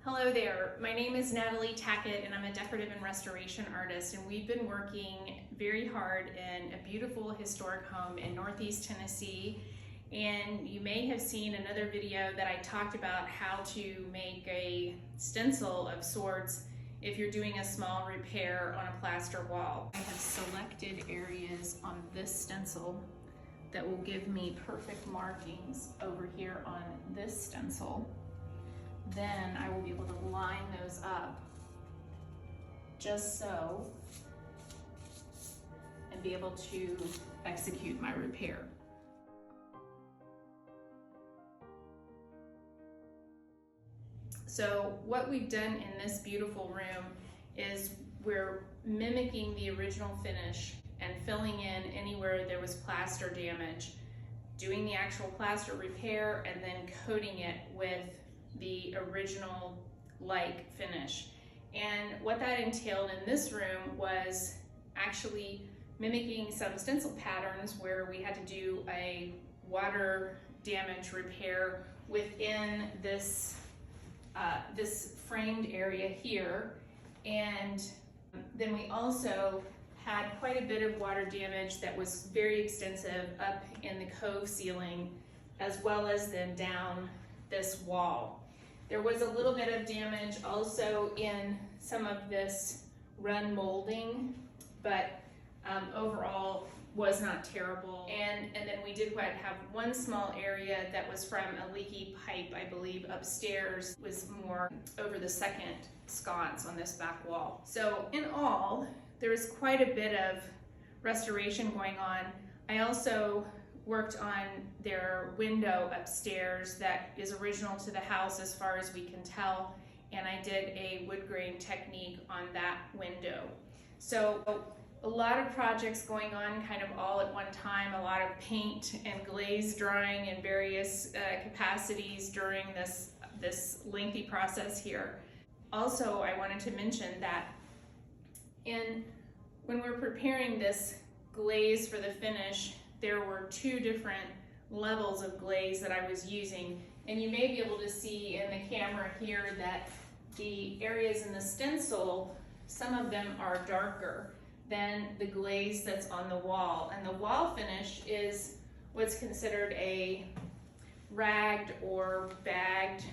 Hello there, my name is Natalie Tackett and I'm a decorative and restoration artist, and we've been working very hard in a beautiful historic home in Northeast Tennessee. And you may have seen another video that I talked about how to make a stencil of sorts if you're doing a small repair on a plaster wall. I have selected areas on this stencil that will give me perfect markings over here on this stencil. Then I will be able to line those up just so and be able to execute my repair. So what we've done in this beautiful room is we're mimicking the original finish and filling in anywhere there was plaster damage, doing the actual plaster repair, and then coating it with the original like finish. And what that entailed in this room was actually mimicking some stencil patterns where we had to do a water damage repair within this this framed area here. And then we also had quite a bit of water damage that was very extensive up in the cove ceiling, as well as then down this wall. There was a little bit of damage also in some of this run molding, but overall was not terrible. And then we did have one small area that was from a leaky pipe, I believe, upstairs, was more over the second sconce on this back wall. So in all, there was quite a bit of restoration going on. I also worked on their window upstairs that is original to the house as far as we can tell, and I did a wood grain technique on that window. So a lot of projects going on kind of all at one time, a lot of paint and glaze drying in various capacities during this lengthy process here. Also, I wanted to mention that when we're preparing this glaze for the finish, there were two different levels of glaze that I was using. And you may be able to see in the camera here that the areas in the stencil, some of them are darker than the glaze that's on the wall. And the wall finish is what's considered a ragged or bagged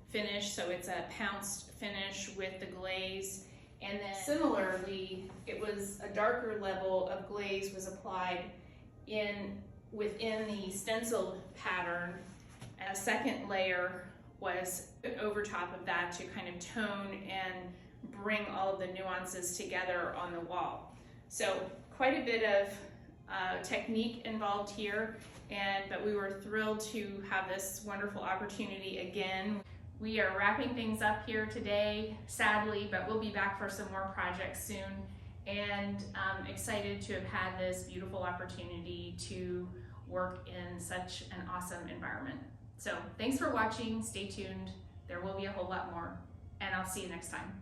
finish, so it's a pounced finish with the glaze. And then similarly, it was a darker level of glaze was applied within the stenciled pattern, and a second layer was over top of that to kind of tone and bring all of the nuances together on the wall. So quite a bit of technique involved here, but we were thrilled to have this wonderful opportunity again. We are wrapping things up here today, sadly, but we'll be back for some more projects soon. And I'm excited to have had this beautiful opportunity to work in such an awesome environment. So thanks for watching, stay tuned, there will be a whole lot more, and I'll see you next time.